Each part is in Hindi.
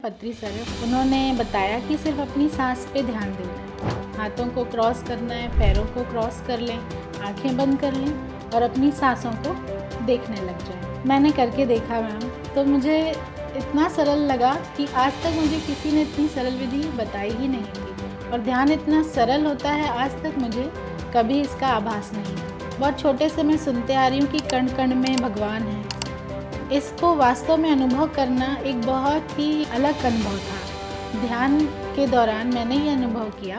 पत्री सर उन्होंने बताया कि सिर्फ अपनी सांस पे ध्यान देना है, हाथों को क्रॉस करना है, पैरों को क्रॉस कर लें, आंखें बंद कर लें और अपनी सांसों को देखने लग जाएं। मैंने करके देखा मैम, तो मुझे इतना सरल लगा कि आज तक मुझे किसी ने इतनी सरल विधि बताई ही नहीं थी। और ध्यान इतना सरल होता है, आज तक मुझे कभी इसका आभास नहीं है। बहुत छोटे से मैं सुनते आ रही हूँ कि कण कण में भगवान है। इसको वास्तव में अनुभव करना एक बहुत ही अलग अनुभव था। ध्यान के दौरान मैंने ये अनुभव किया।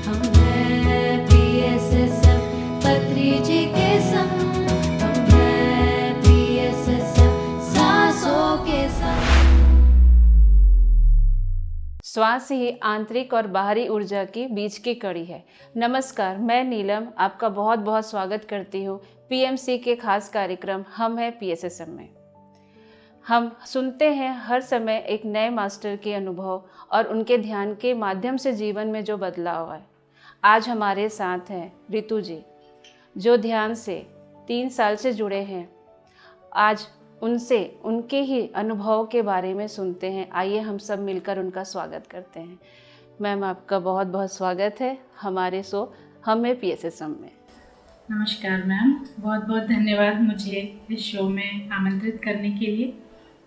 हम हैं PSSM पत्री जी के संग, हम हैं PSSM सांसों के संग। श्वास ही आंतरिक और बाहरी ऊर्जा की बीच की कड़ी है। नमस्कार, मैं नीलम आपका बहुत बहुत स्वागत करती हूँ PMC के खास कार्यक्रम हम हैं PSSM में। हम सुनते हैं हर समय एक नए मास्टर के अनुभव और उनके ध्यान के माध्यम से जीवन में जो बदलाव है। आज हमारे साथ हैं रितु जी, जो ध्यान से 3 साल से जुड़े हैं। आज उनसे उनके ही अनुभव के बारे में सुनते हैं। आइए हम सब मिलकर उनका स्वागत करते हैं। मैम, आपका बहुत बहुत स्वागत है हमारे शो हम हैं PSSM में। नमस्कार मैम, बहुत बहुत धन्यवाद मुझे इस शो में आमंत्रित करने के लिए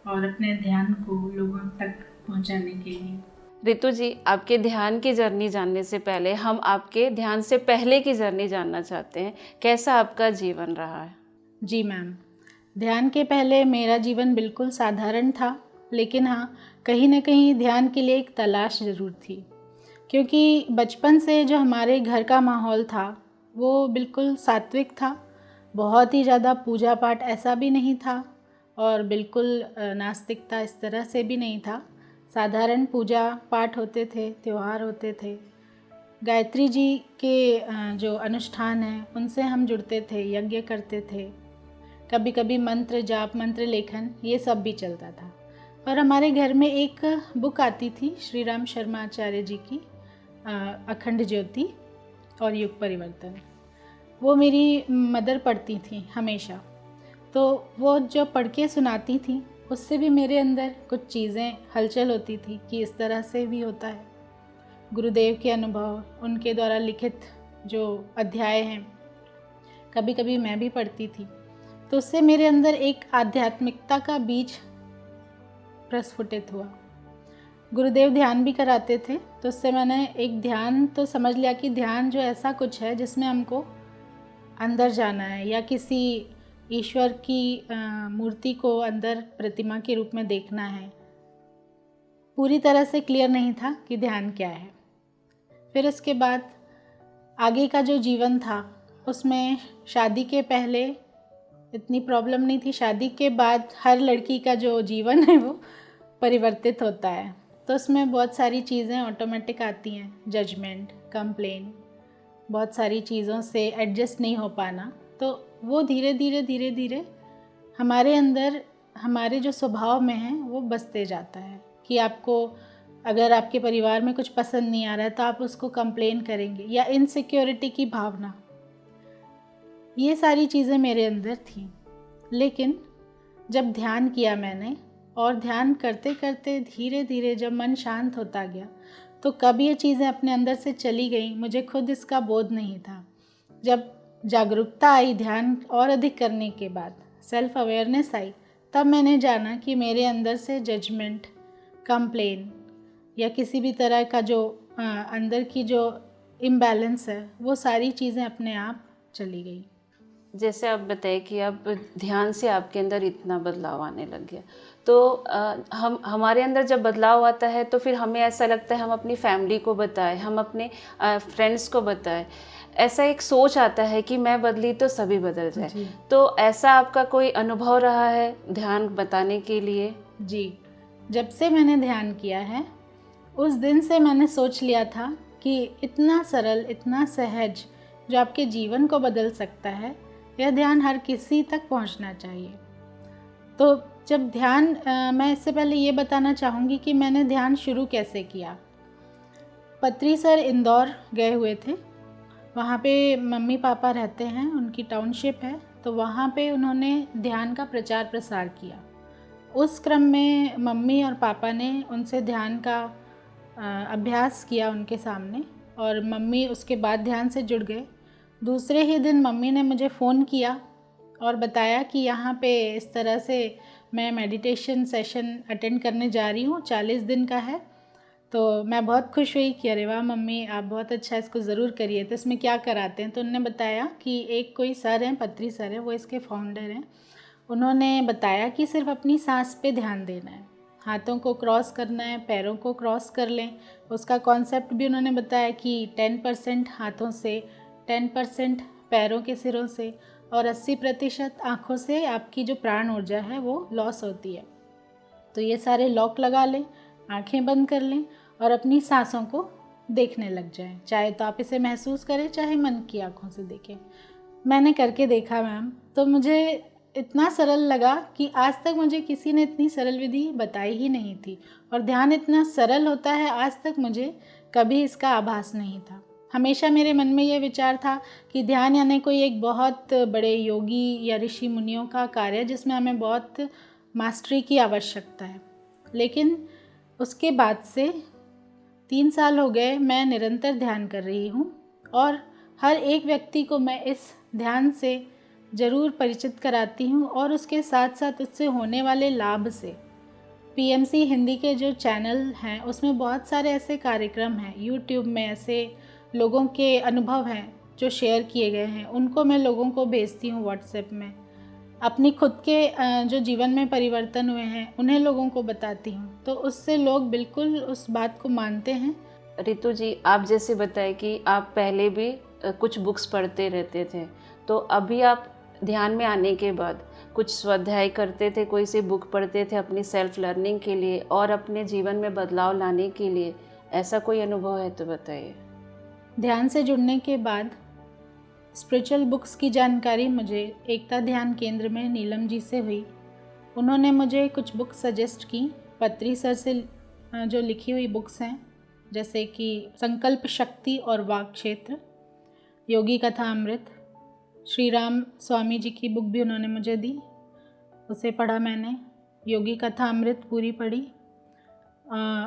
और अपने ध्यान को लोगों तक पहुंचाने के लिए। रितु जी, आपके ध्यान की जर्नी जानने से पहले हम आपके ध्यान से पहले की जर्नी जानना चाहते हैं। कैसा आपका जीवन रहा है? जी मैम, ध्यान के पहले मेरा जीवन बिल्कुल साधारण था, लेकिन हाँ, कहीं ना कहीं ध्यान के लिए एक तलाश ज़रूर थी। क्योंकि बचपन से जो हमारे घर का माहौल था वो बिल्कुल सात्विक था। बहुत ही ज़्यादा पूजा पाठ ऐसा भी नहीं था और बिल्कुल नास्तिकता इस तरह से भी नहीं था। साधारण पूजा पाठ होते थे, त्यौहार होते थे। गायत्री जी के जो अनुष्ठान हैं उनसे हम जुड़ते थे, यज्ञ करते थे। कभी कभी मंत्र जाप, मंत्र लेखन, ये सब भी चलता था। और हमारे घर में एक बुक आती थी श्री राम शर्मा आचार्य जी की, अखंड ज्योति और युग परिवर्तन। वो मेरी मदर पढ़ती थी हमेशा, तो वो जो पढ़ के सुनाती थी उससे भी मेरे अंदर कुछ चीज़ें हलचल होती थी कि इस तरह से भी होता है। गुरुदेव के अनुभव, उनके द्वारा लिखित जो अध्याय हैं, कभी कभी मैं भी पढ़ती थी, तो उससे मेरे अंदर एक आध्यात्मिकता का बीज प्रस्फुटित हुआ। गुरुदेव ध्यान भी कराते थे, तो उससे मैंने एक ध्यान तो समझ लिया कि ध्यान जो ऐसा कुछ है जिसमें हमको अंदर जाना है या किसी ईश्वर की मूर्ति को अंदर प्रतिमा के रूप में देखना है। पूरी तरह से क्लियर नहीं था कि ध्यान क्या है। फिर इसके बाद आगे का जो जीवन था उसमें शादी के पहले इतनी प्रॉब्लम नहीं थी। शादी के बाद हर लड़की का जो जीवन है वो परिवर्तित होता है, तो उसमें बहुत सारी चीज़ें ऑटोमेटिक आती हैं। जजमेंट, कंप्लेन, बहुत सारी चीज़ों से एडजस्ट नहीं हो पाना, तो वो धीरे धीरे हमारे अंदर, हमारे जो स्वभाव में है वो बसते जाता है कि आपको अगर आपके परिवार में कुछ पसंद नहीं आ रहा है तो आप उसको कंप्लेन करेंगे, या इनसिक्योरिटी की भावना, ये सारी चीज़ें मेरे अंदर थी। लेकिन जब ध्यान किया मैंने, और ध्यान करते करते धीरे धीरे जब मन शांत होता गया, तो कब ये चीज़ें अपने अंदर से चली गई मुझे खुद इसका बोध नहीं था। जब जागरूकता आई ध्यान और अधिक करने के बाद, सेल्फ अवेयरनेस आई, तब मैंने जाना कि मेरे अंदर से जजमेंट, कंप्लेन या किसी भी तरह का जो अंदर की जो इम्बैलेंस है, वो सारी चीज़ें अपने आप चली गई। जैसे आप बताए कि आप ध्यान से आपके अंदर इतना बदलाव आने लग गया, तो हमारे अंदर जब बदलाव आता है तो फिर हमें ऐसा लगता है हम अपनी फैमिली को बताएं, हम अपने फ्रेंड्स को बताएं। ऐसा एक सोच आता है कि मैं बदली तो सभी बदल जाए। तो ऐसा आपका कोई अनुभव रहा है ध्यान बताने के लिए? जी, जब से मैंने ध्यान किया है उस दिन से मैंने सोच लिया था कि इतना सरल, इतना सहज, जो आपके जीवन को बदल सकता है, यह ध्यान हर किसी तक पहुंचना चाहिए। तो जब ध्यान मैं इससे पहले ये बताना चाहूँगी कि मैंने ध्यान शुरू कैसे किया। पत्री सर इंदौर गए हुए थे, वहाँ पे मम्मी पापा रहते हैं, उनकी टाउनशिप है, तो वहाँ पे उन्होंने ध्यान का प्रचार प्रसार किया। उस क्रम में मम्मी और पापा ने उनसे ध्यान का अभ्यास किया उनके सामने, और मम्मी उसके बाद ध्यान से जुड़ गए। दूसरे ही दिन मम्मी ने मुझे फ़ोन किया और बताया कि यहाँ पे इस तरह से मैं मेडिटेशन सेशन अटेंड करने जा रही हूँ, 40 दिन का है। तो मैं बहुत खुश हुई कि अरे वाह मम्मी, आप बहुत अच्छा, इसको ज़रूर करिए। तो इसमें क्या कराते हैं? तो उन्होंने बताया कि एक कोई सर हैं, पत्री सर हैं, वो इसके फाउंडर हैं। उन्होंने बताया कि सिर्फ अपनी सांस पे ध्यान देना है, हाथों को क्रॉस करना है, पैरों को क्रॉस कर लें। उसका कॉन्सेप्ट भी उन्होंने बताया कि 10% हाथों से, 10% पैरों के सिरों से और 80% आँखों से आपकी जो प्राण ऊर्जा है वो लॉस होती है। तो ये सारे लॉक लगा लें, आंखें बंद कर लें और अपनी सांसों को देखने लग जाएं। चाहे तो आप इसे महसूस करें, चाहे मन की आंखों से देखें। मैंने करके देखा मैम, तो मुझे इतना सरल लगा कि आज तक मुझे किसी ने इतनी सरल विधि बताई ही नहीं थी, और ध्यान इतना सरल होता है, आज तक मुझे कभी इसका आभास नहीं था। हमेशा मेरे मन में ये विचार था कि ध्यान यानी कोई एक बहुत बड़े योगी या ऋषि मुनियों का कार्य जिसमें हमें बहुत मास्टरी की आवश्यकता है। लेकिन उसके बाद से 3 साल हो गए मैं निरंतर ध्यान कर रही हूँ, और हर एक व्यक्ति को मैं इस ध्यान से ज़रूर परिचित कराती हूँ, और उसके साथ साथ उससे होने वाले लाभ से। पीएमसी हिंदी के जो चैनल हैं उसमें बहुत सारे ऐसे कार्यक्रम हैं, यूट्यूब में ऐसे लोगों के अनुभव हैं जो शेयर किए गए हैं, उनको मैं लोगों को भेजती हूँ व्हाट्सएप में। अपनी खुद के जो जीवन में परिवर्तन हुए हैं उन्हें लोगों को बताती हूँ, तो उससे लोग बिल्कुल उस बात को मानते हैं। रितु जी, आप जैसे बताए कि आप पहले भी कुछ बुक्स पढ़ते रहते थे, तो अभी आप ध्यान में आने के बाद कुछ स्वाध्याय करते थे, कोई सी बुक पढ़ते थे अपनी सेल्फ लर्निंग के लिए और अपने जीवन में बदलाव लाने के लिए, ऐसा कोई अनुभव है तो बताइए। ध्यान से जुड़ने के बाद स्पिरिचुअल बुक्स की जानकारी मुझे एकता ध्यान केंद्र में नीलम जी से हुई। उन्होंने मुझे कुछ बुक्स सजेस्ट की, पत्री सर से जो लिखी हुई बुक्स हैं, जैसे कि संकल्प शक्ति और वाक क्षेत्र, योगी कथा अमृत, श्री राम स्वामी जी की बुक भी उन्होंने मुझे दी, उसे पढ़ा मैंने। योगी कथा अमृत पूरी पढ़ी।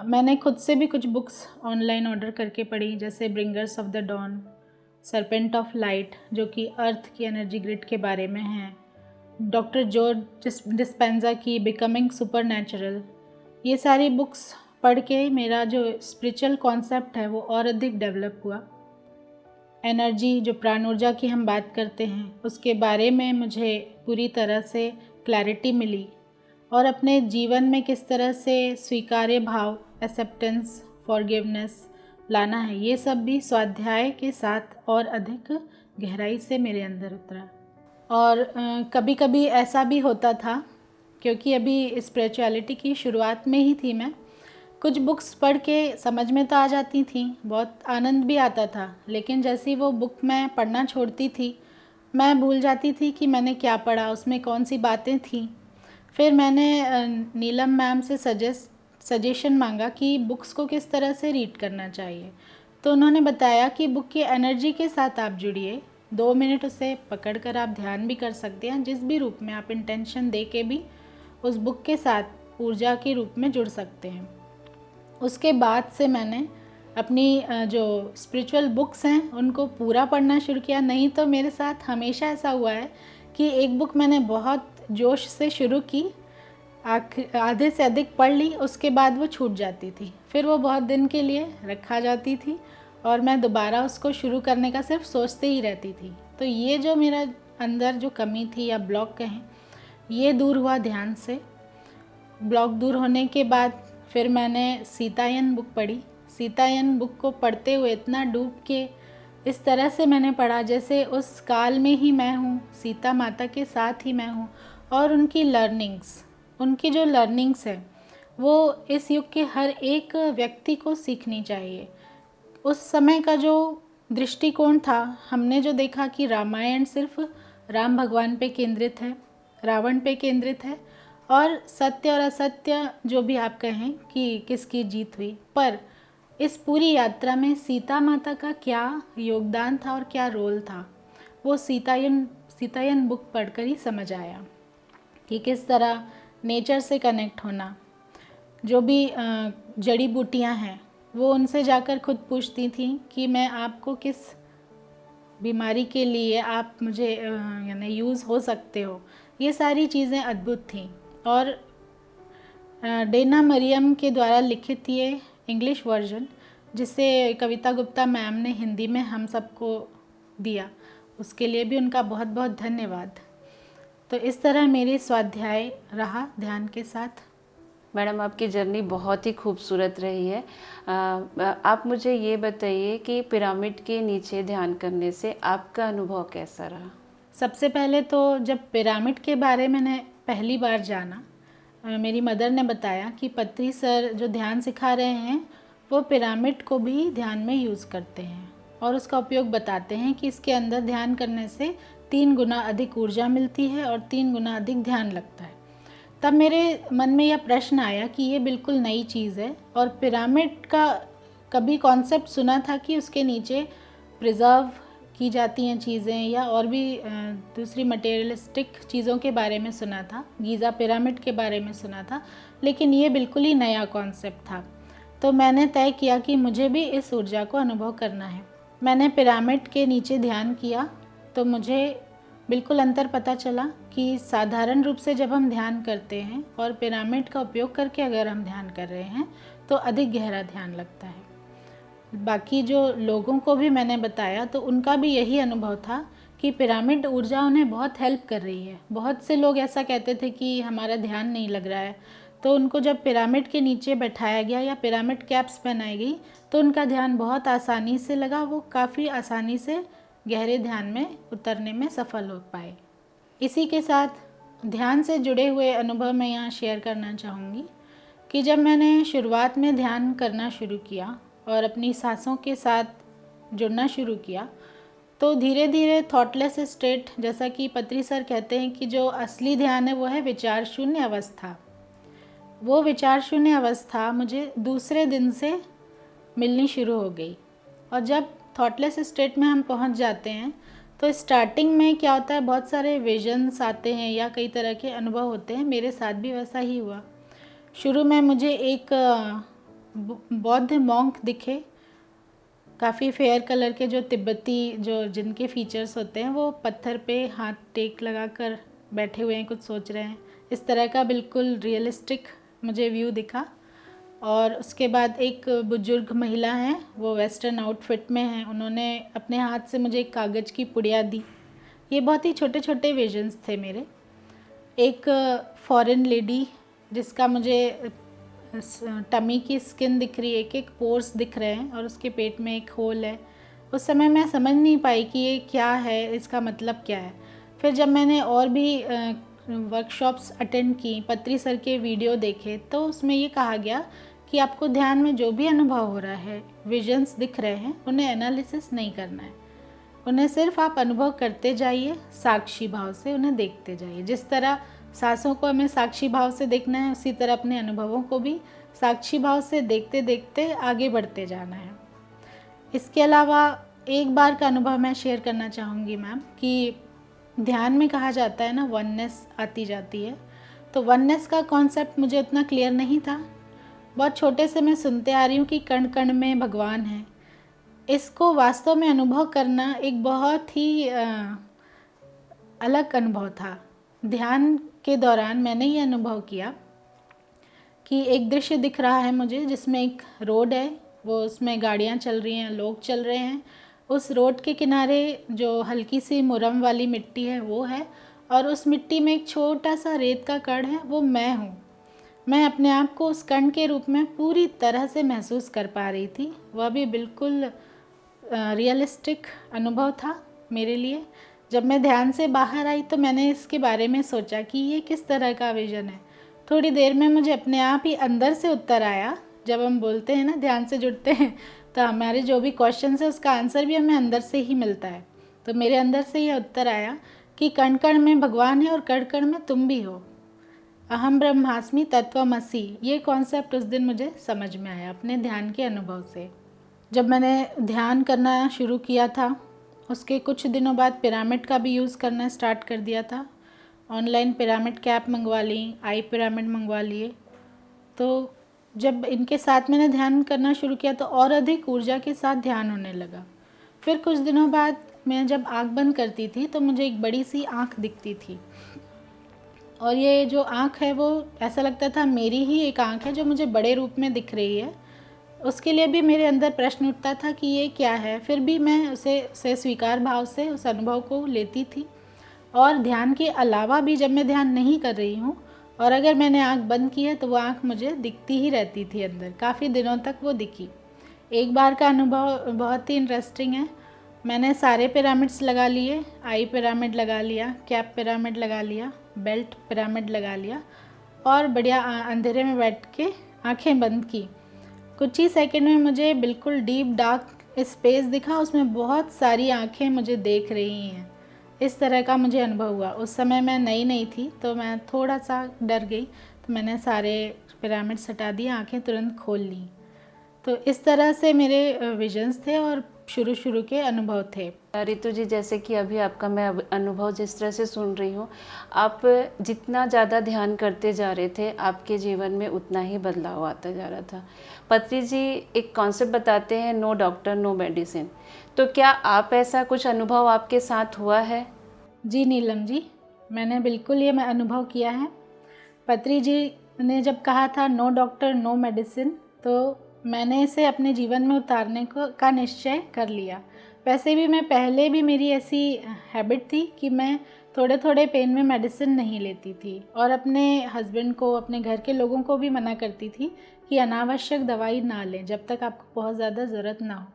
मैंने खुद से भी कुछ बुक्स ऑनलाइन ऑर्डर करके पढ़ी, जैसे bringers of the dawn, serpent of light जो कि अर्थ की एनर्जी ग्रिड के बारे में है, डॉक्टर जॉर्ज डिस्पेंजा की बिकमिंग सुपरनैचुरल। ये सारी बुक्स पढ़ के मेरा जो स्पिरिचुअल कॉन्सेप्ट है वो और अधिक डेवलप हुआ। एनर्जी, जो प्राण ऊर्जा की हम बात करते हैं, उसके बारे में मुझे पूरी तरह से क्लैरिटी मिली, और अपने जीवन में किस तरह से स्वीकार्य भाव, एक्सेप्टेंस, फॉरगिवनेस लाना है, ये सब भी स्वाध्याय के साथ और अधिक गहराई से मेरे अंदर उतरा। और कभी कभी ऐसा भी होता था, क्योंकि अभी स्पिरिचुअलिटी की शुरुआत में ही थी मैं, कुछ बुक्स पढ़ के समझ में तो आ जाती थी, बहुत आनंद भी आता था, लेकिन जैसे ही वो बुक मैं पढ़ना छोड़ती थी, मैं भूल जाती थी कि मैंने क्या पढ़ा, उसमें कौन सी बातें थीं। फिर मैंने नीलम मैम से सजेशन मांगा कि बुक्स को किस तरह से रीड करना चाहिए। तो उन्होंने बताया कि बुक की एनर्जी के साथ आप जुड़िए, 2 मिनट उसे पकड़कर आप ध्यान भी कर सकते हैं, जिस भी रूप में आप इंटेंशन दे के भी उस बुक के साथ ऊर्जा के रूप में जुड़ सकते हैं। उसके बाद से मैंने अपनी जो स्पिरिचुअल बुक्स हैं उनको पूरा पढ़ना शुरू किया। नहीं तो मेरे साथ हमेशा ऐसा हुआ है कि एक बुक मैंने बहुत जोश से शुरू की, आधे से अधिक पढ़ ली, उसके बाद वो छूट जाती थी, फिर वो बहुत दिन के लिए रखा जाती थी और मैं दोबारा उसको शुरू करने का सिर्फ सोचते ही रहती थी। तो ये जो मेरा अंदर जो कमी थी या ब्लॉक कहें, ये दूर हुआ ध्यान से। ब्लॉक दूर होने के बाद फिर मैंने सीतायन बुक पढ़ी। सीतायन बुक को पढ़ते हुए इतना डूब के इस तरह से मैंने पढ़ा जैसे उस काल में ही मैं हूँ, सीता माता के साथ ही मैं हूँ, और उनकी जो लर्निंग्स है वो इस युग के हर एक व्यक्ति को सीखनी चाहिए। उस समय का जो दृष्टिकोण था, हमने जो देखा कि रामायण सिर्फ राम भगवान पे केंद्रित है, रावण पे केंद्रित है, और सत्य और असत्य जो भी आप कहें कि किसकी जीत हुई, पर इस पूरी यात्रा में सीता माता का क्या योगदान था और क्या रोल था, वो सीतायन बुक पढ़कर ही समझ आया कि किस तरह नेचर से कनेक्ट होना, जो भी जड़ी बूटियां हैं वो उनसे जाकर खुद पूछती थी कि मैं आपको किस बीमारी के लिए आप मुझे यानी यूज़ हो सकते हो। ये सारी चीज़ें अद्भुत थीं। और डेना मरियम के द्वारा लिखित ये इंग्लिश वर्जन, जिसे कविता गुप्ता मैम ने हिंदी में हम सबको दिया, उसके लिए भी उनका बहुत बहुत धन्यवाद। तो इस तरह मेरी स्वाध्याय रहा ध्यान के साथ। मैडम, आपकी जर्नी बहुत ही खूबसूरत रही है। आप मुझे ये बताइए कि पिरामिड के नीचे ध्यान करने से आपका अनुभव कैसा रहा? सबसे पहले तो जब पिरामिड के बारे में मैंने पहली बार जाना, मेरी मदर ने बताया कि पत्री सर जो ध्यान सिखा रहे हैं वो पिरामिड को भी ध्यान में यूज़ करते हैं और उसका उपयोग बताते हैं कि इसके अंदर ध्यान करने से 3 गुना अधिक ऊर्जा मिलती है और 3 गुना अधिक ध्यान लगता है। तब मेरे मन में यह प्रश्न आया कि ये बिल्कुल नई चीज़ है और पिरामिड का कभी कॉन्सेप्ट सुना था कि उसके नीचे प्रिजर्व की जाती हैं चीज़ें या और भी दूसरी मटेरियलिस्टिक चीज़ों के बारे में सुना था, गीज़ा पिरामिड के बारे में सुना था, लेकिन ये बिल्कुल ही नया कॉन्सेप्ट था। तो मैंने तय किया कि मुझे भी इस ऊर्जा को अनुभव करना है। मैंने पिरामिड के नीचे ध्यान किया तो मुझे बिल्कुल अंतर पता चला कि साधारण रूप से जब हम ध्यान करते हैं और पिरामिड का उपयोग करके अगर हम ध्यान कर रहे हैं तो अधिक गहरा ध्यान लगता है। बाकी जो लोगों को भी मैंने बताया तो उनका भी यही अनुभव था कि पिरामिड ऊर्जा उन्हें बहुत हेल्प कर रही है। बहुत से लोग ऐसा कहते थे कि हमारा ध्यान नहीं लग रहा है, तो उनको जब पिरामिड के नीचे बैठाया गया या पिरामिड कैप्स पहनाई गई तो उनका ध्यान बहुत आसानी से लगा, वो काफ़ी आसानी से गहरे ध्यान में उतरने में सफल हो पाए। इसी के साथ ध्यान से जुड़े हुए अनुभव मैं यहाँ शेयर करना चाहूँगी कि जब मैंने शुरुआत में ध्यान करना शुरू किया और अपनी सांसों के साथ जुड़ना शुरू किया तो धीरे धीरे थॉटलेस स्टेट, जैसा कि पत्री सर कहते हैं कि जो असली ध्यान है वो है विचार शून्य अवस्था, वो विचार शून्य अवस्था मुझे दूसरे दिन से मिलनी शुरू हो गई। और जब थॉटलेस स्टेट में हम पहुंच जाते हैं तो स्टार्टिंग में क्या होता है, बहुत सारे विजन्स आते हैं या कई तरह के अनुभव होते हैं। मेरे साथ भी वैसा ही हुआ। शुरू में मुझे एक बौद्ध मॉन्क दिखे, काफ़ी फेयर कलर के, जो तिब्बती जो जिनके फीचर्स होते हैं, वो पत्थर पे हाथ टेक लगा कर बैठे हुए हैं, कुछ सोच रहे हैं, इस तरह का बिल्कुल रियलिस्टिक मुझे व्यू दिखा। और उसके बाद एक बुजुर्ग महिला हैं, वो वेस्टर्न आउटफिट में हैं, उन्होंने अपने हाथ से मुझे एक कागज़ की पुड़िया दी। ये बहुत ही छोटे छोटे विजन्स थे मेरे। एक फॉरेन लेडी जिसका मुझे टमी की स्किन दिख रही है, एक एक पोर्स दिख रहे हैं और उसके पेट में एक होल है। उस समय मैं समझ नहीं पाई कि ये क्या है, इसका मतलब क्या है। फिर जब मैंने और भी वर्कशॉप्स अटेंड की, पत्री सर के वीडियो देखे, तो उसमें ये कहा गया कि आपको ध्यान में जो भी अनुभव हो रहा है, विजन्स दिख रहे हैं, उन्हें एनालिसिस नहीं करना है, उन्हें सिर्फ आप अनुभव करते जाइए, साक्षी भाव से उन्हें देखते जाइए। जिस तरह सांसों को हमें साक्षी भाव से देखना है, उसी तरह अपने अनुभवों को भी साक्षी भाव से देखते देखते आगे बढ़ते जाना है। इसके अलावा एक बार का अनुभव मैं शेयर करना चाहूँगी मैम, कि ध्यान में कहा जाता है ना वननेस आती जाती है, तो वननेस का कॉन्सेप्ट मुझे उतना क्लियर नहीं था। बहुत छोटे से मैं सुनते आ रही हूँ कि कण कण में भगवान है। इसको वास्तव में अनुभव करना एक बहुत ही अलग अनुभव था। ध्यान के दौरान मैंने ये अनुभव किया कि एक दृश्य दिख रहा है मुझे, जिसमें एक रोड है, वो उसमें गाड़ियाँ चल रही हैं, लोग चल रहे हैं। उस रोड के किनारे जो हल्की सी मुरम वाली मिट्टी है वो है, और उस मिट्टी में एक छोटा सा रेत का कण है, वो मैं हूँ। मैं अपने आप को उस कण के रूप में पूरी तरह से महसूस कर पा रही थी। वह भी बिल्कुल रियलिस्टिक अनुभव था मेरे लिए। जब मैं ध्यान से बाहर आई तो मैंने इसके बारे में सोचा कि ये किस तरह का विज़न है। थोड़ी देर में मुझे अपने आप ही अंदर से उत्तर आया। जब हम बोलते हैं ना ध्यान से जुड़ते हैं तो हमारे जो भी क्वेश्चन है उसका आंसर भी हमें अंदर से ही मिलता है। तो मेरे अंदर से यह उत्तर आया कि कण कण में भगवान है और कण कण में तुम भी हो। अहम ब्रह्मास्मि तत्वमसि, ये कॉन्सेप्ट उस दिन मुझे समझ में आया अपने ध्यान के अनुभव से। जब मैंने ध्यान करना शुरू किया था उसके कुछ दिनों बाद पिरामिड का भी यूज़ करना स्टार्ट कर दिया था। ऑनलाइन पिरामिड कैप मंगवा ली, आई पिरामिड मंगवा लिए। तो जब इनके साथ मैंने ध्यान करना शुरू किया तो और अधिक ऊर्जा के साथ ध्यान होने लगा। फिर कुछ दिनों बाद मैं जब आँख बंद करती थी तो मुझे एक बड़ी सी आँख दिखती थी, और ये जो आँख है वो ऐसा लगता था मेरी ही एक आँख है जो मुझे बड़े रूप में दिख रही है। उसके लिए भी मेरे अंदर प्रश्न उठता था कि ये क्या है, फिर भी मैं उसे स्वीकार भाव से उस अनुभव को लेती थी। और ध्यान के अलावा भी जब मैं ध्यान नहीं कर रही हूँ और अगर मैंने आँख बंद की है तो वो आँख मुझे दिखती ही रहती थी अंदर, काफ़ी दिनों तक वो दिखी। एक बार का अनुभव बहुत ही इंटरेस्टिंग है। मैंने सारे पिरामिड्स लगा लिए, आई पिरामिड लगा लिया, कैप पिरामिड लगा लिया, बेल्ट पिरामिड लगा लिया और बढ़िया अंधेरे में बैठ के आँखें बंद की। कुछ ही सेकंड में मुझे बिल्कुल डीप डार्क स्पेस दिखा, उसमें बहुत सारी आँखें मुझे देख रही हैं। इस तरह का मुझे अनुभव हुआ। उस समय मैं नई थी तो मैं थोड़ा सा डर गई, तो मैंने सारे पिरामिड्स हटा दिए, आँखें तुरंत खोल ली। तो इस तरह से मेरे विजन्स थे और शुरू के अनुभव थे। रितु जी, जैसे कि अभी आपका मैं अनुभव जिस तरह से सुन रही हूँ, आप जितना ज़्यादा ध्यान करते जा रहे थे आपके जीवन में उतना ही बदलाव आता जा रहा था। पत्री जी एक कॉन्सेप्ट बताते हैं, नो डॉक्टर नो मेडिसिन। तो क्या आप ऐसा कुछ अनुभव आपके साथ हुआ है? जी नीलम जी, मैंने बिल्कुल ये मैं अनुभव किया है। पत्री जी ने जब कहा था नो डॉक्टर नो मेडिसिन, तो मैंने इसे अपने जीवन में उतारने का निश्चय कर लिया। वैसे भी मैं पहले भी मेरी ऐसी हैबिट थी कि मैं थोड़े थोड़े पेन में मेडिसिन नहीं लेती थी और अपने हस्बैंड को, अपने घर के लोगों को भी मना करती थी कि अनावश्यक दवाई ना लें जब तक आपको बहुत ज़्यादा ज़रूरत ना हो।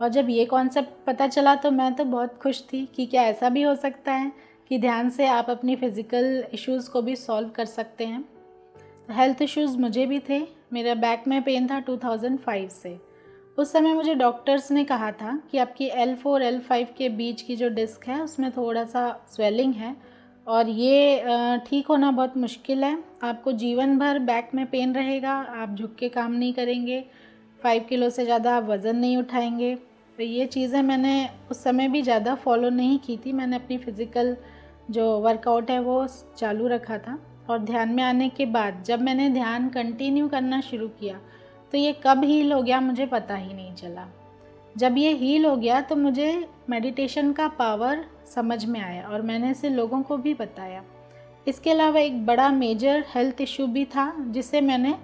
और जब ये कॉन्सेप्ट पता चला तो मैं तो बहुत खुश थी कि क्या ऐसा भी हो सकता है कि ध्यान से आप अपनी फ़िज़िकल इश्यूज़ को भी सॉल्व कर सकते हैं। हेल्थ इश्यूज़ मुझे भी थे। मेरा बैक में पेन था 2005 से। उस समय मुझे डॉक्टर्स ने कहा था कि आपकी L4 L5 के बीच की जो डिस्क है उसमें थोड़ा सा स्वेलिंग है और ये ठीक होना बहुत मुश्किल है। आपको जीवन भर बैक में पेन रहेगा, आप झुक के काम नहीं करेंगे, 5 किलो से ज़्यादा आप वज़न नहीं उठाएंगे। तो ये चीज़ें मैंने उस समय भी ज़्यादा फॉलो नहीं की थी। मैंने अपनी फ़िज़िकल जो वर्कआउट है वो चालू रखा था। और ध्यान में आने के बाद जब मैंने ध्यान कंटिन्यू करना शुरू किया तो ये कब हील हो गया मुझे पता ही नहीं चला। जब ये हील हो गया तो मुझे मेडिटेशन का पावर समझ में आया और मैंने इसे लोगों को भी बताया। इसके अलावा एक बड़ा मेजर हेल्थ इशू भी था जिसे मैंने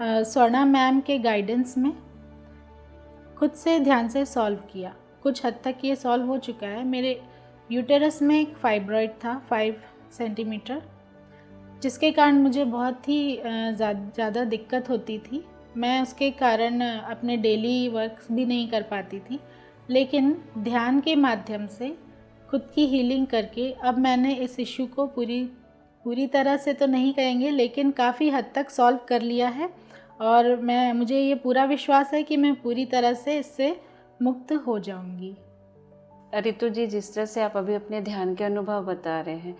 स्वर्णा मैम के गाइडेंस में खुद से ध्यान से सॉल्व किया। कुछ हद तक ये सॉल्व हो चुका है। मेरे यूटेरस में एक फाइब्रॉइड था 5 सेंटीमीटर, जिसके कारण मुझे बहुत ही ज़्यादा दिक्कत होती थी। मैं उसके कारण अपने डेली वर्क भी नहीं कर पाती थी, लेकिन ध्यान के माध्यम से खुद की हीलिंग करके अब मैंने इस इशू को पूरी तरह से तो नहीं कहेंगे लेकिन काफ़ी हद तक सॉल्व कर लिया है। और मुझे ये पूरा विश्वास है कि मैं पूरी तरह से इससे मुक्त हो जाऊंगी। रितु जी, जिस तरह से आप अभी अपने ध्यान के अनुभव बता रहे हैं,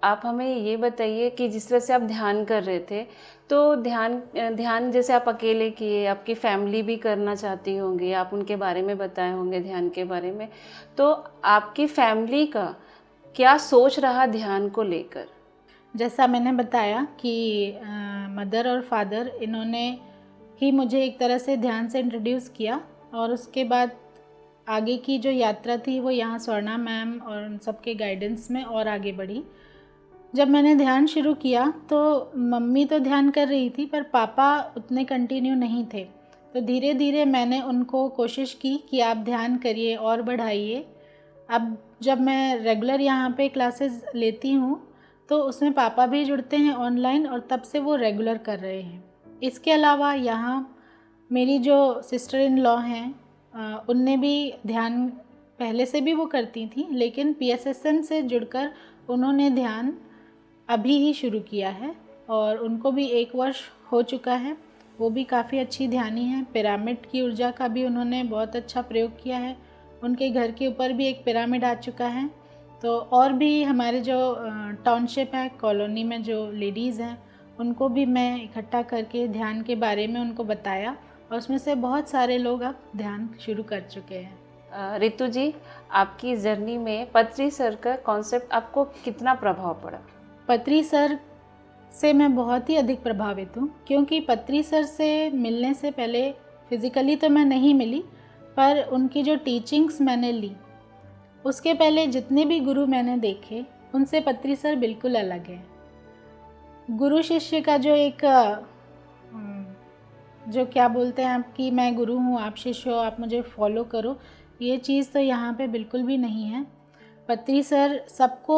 आप हमें ये बताइए कि जिस तरह से आप ध्यान कर रहे थे तो ध्यान जैसे आप अकेले किए, आपकी फैमिली भी करना चाहती होंगी, आप उनके बारे में बताए होंगे ध्यान के बारे में, तो आपकी फैमिली का क्या सोच रहा ध्यान को लेकर? जैसा मैंने बताया कि मदर और फादर इन्होंने ही मुझे एक तरह से ध्यान से इंट्रोड्यूस किया और उसके बाद आगे की जो यात्रा थी वो यहाँ स्वर्णा मैम और उन सबके गाइडेंस में और आगे बढ़ी। जब मैंने ध्यान शुरू किया तो मम्मी तो ध्यान कर रही थी पर पापा उतने कंटिन्यू नहीं थे। तो धीरे धीरे मैंने उनको कोशिश की कि आप ध्यान करिए और बढ़ाइए। अब जब मैं रेगुलर यहाँ पे क्लासेस लेती हूँ तो उसमें पापा भी जुड़ते हैं ऑनलाइन और तब से वो रेगुलर कर रहे हैं। इसके अलावा यहाँ मेरी जो सिस्टर इन लॉ हैं उनने भी ध्यान पहले से भी वो करती थी, लेकिन PSSM से जुड़कर उन्होंने ध्यान अभी ही शुरू किया है और उनको भी 1 वर्ष हो चुका है। वो भी काफ़ी अच्छी ध्यानी हैं। पिरामिड की ऊर्जा का भी उन्होंने बहुत अच्छा प्रयोग किया है। उनके घर के ऊपर भी एक पिरामिड आ चुका है। तो और भी हमारे जो टाउनशिप है, कॉलोनी में जो लेडीज़ हैं, उनको भी मैं इकट्ठा करके ध्यान के बारे में उनको बताया और उसमें से बहुत सारे लोग अब ध्यान शुरू कर चुके हैं। रितु जी, आपकी जर्नी में पत्री सर का कॉन्सेप्ट आपको कितना प्रभाव पड़ा? पत्री सर से मैं बहुत ही अधिक प्रभावित हूँ, क्योंकि पत्री सर से मिलने से पहले फिज़िकली तो मैं नहीं मिली, पर उनकी जो टीचिंग्स मैंने ली, उसके पहले जितने भी गुरु मैंने देखे उनसे पत्री सर बिल्कुल अलग है। गुरु शिष्य का जो एक जो क्या बोलते हैं आप कि मैं गुरु हूँ, आप शिष्य हो, आप मुझे फॉलो करो, ये चीज़ तो यहाँ पे बिल्कुल भी नहीं है। पत्री सर सबको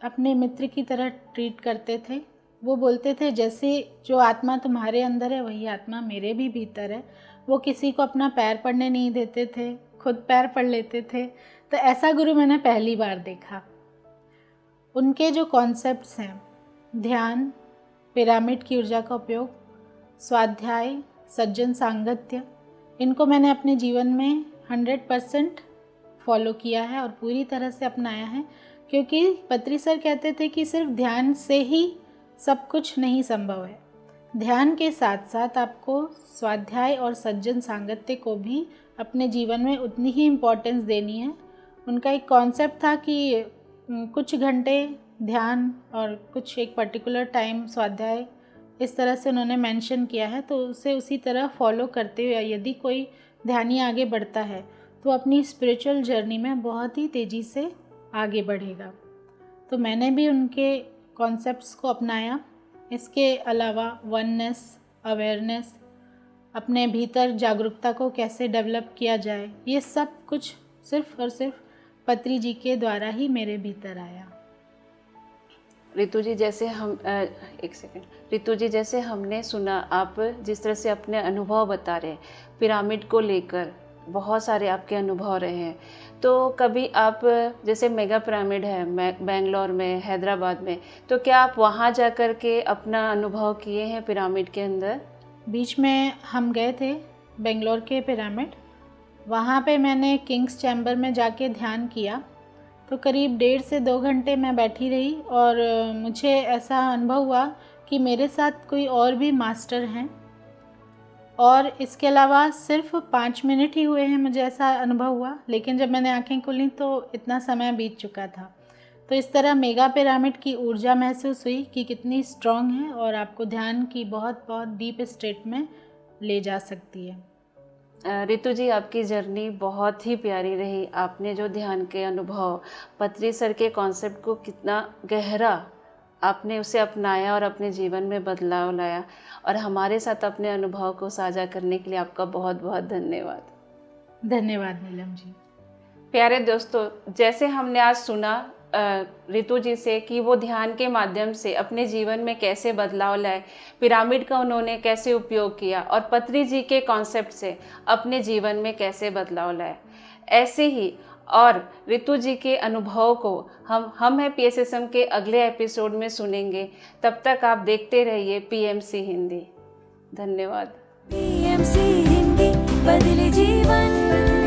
अपने मित्र की तरह ट्रीट करते थे। वो बोलते थे जैसे जो आत्मा तुम्हारे अंदर है वही आत्मा मेरे भी भीतर है। वो किसी को अपना पैर पड़ने नहीं देते थे, खुद पैर पड़ लेते थे। तो ऐसा गुरु मैंने पहली बार देखा। उनके जो कॉन्सेप्ट्स हैं, ध्यान, पिरामिड की ऊर्जा का उपयोग, स्वाध्याय, सज्जन सांगत्य, इनको मैंने अपने जीवन में 100% फॉलो किया है और पूरी तरह से अपनाया है। क्योंकि पत्री सर कहते थे कि सिर्फ ध्यान से ही सब कुछ नहीं संभव है, ध्यान के साथ साथ आपको स्वाध्याय और सज्जन सांगत्य को भी अपने जीवन में उतनी ही इम्पोर्टेंस देनी है। उनका एक कॉन्सेप्ट था कि कुछ घंटे ध्यान और कुछ एक पर्टिकुलर टाइम स्वाध्याय, इस तरह से उन्होंने मेंशन किया है। तो उसे उसी तरह फॉलो करते हुए यदि कोई ध्यानी आगे बढ़ता है तो अपनी स्पिरिचुअल जर्नी में बहुत ही तेज़ी से आगे बढ़ेगा। तो मैंने भी उनके कॉन्सेप्ट्स को अपनाया। इसके अलावा वननेस, अवेयरनेस, अपने भीतर जागरूकता को कैसे डेवलप किया जाए, ये सब कुछ सिर्फ़ और सिर्फ पत्री जी के द्वारा ही मेरे भीतर आया। रितु जी, जैसे रितु जी, जैसे हमने सुना, आप जिस तरह से अपने अनुभव बता रहे हैं पिरामिड को लेकर, बहुत सारे आपके अनुभव रहे हैं। तो कभी आप, जैसे मेगा पिरामिड है बेंगलोर में, हैदराबाद में, तो क्या आप वहाँ जा कर के अपना अनुभव किए हैं पिरामिड के अंदर? बीच में हम गए थे बेंगलोर के पिरामिड, वहाँ पे मैंने किंग्स चैम्बर में जाके ध्यान किया। तो करीब 1.5 से 2 घंटे मैं बैठी रही और मुझे ऐसा अनुभव हुआ कि मेरे साथ कोई और भी मास्टर हैं, और इसके अलावा सिर्फ 5 मिनट ही हुए हैं, मुझे ऐसा अनुभव हुआ। लेकिन जब मैंने आंखें खोली तो इतना समय बीत चुका था। तो इस तरह मेगा पिरामिड की ऊर्जा महसूस हुई कि कितनी स्ट्रॉन्ग है और आपको ध्यान की बहुत बहुत डीप स्टेट में ले जा सकती है। रितु जी, आपकी जर्नी बहुत ही प्यारी रही। आपने जो ध्यान के अनुभव, पत्री सर के कॉन्सेप्ट को कितना गहरा आपने उसे अपनाया और अपने जीवन में बदलाव लाया, और हमारे साथ अपने अनुभव को साझा करने के लिए आपका बहुत बहुत धन्यवाद। धन्यवाद नीलम जी। प्यारे दोस्तों, जैसे हमने आज सुना रितु जी से कि वो ध्यान के माध्यम से अपने जीवन में कैसे बदलाव लाए, पिरामिड का उन्होंने कैसे उपयोग किया, और पत्री जी के कॉन्सेप्ट से अपने जीवन में कैसे बदलाव लाए, ऐसे ही और रितु जी के अनुभव को हम है PSSM के अगले एपिसोड में सुनेंगे। तब तक आप देखते रहिए PMC हिंदी। धन्यवाद। PMC हिंदी, बदले जीवन।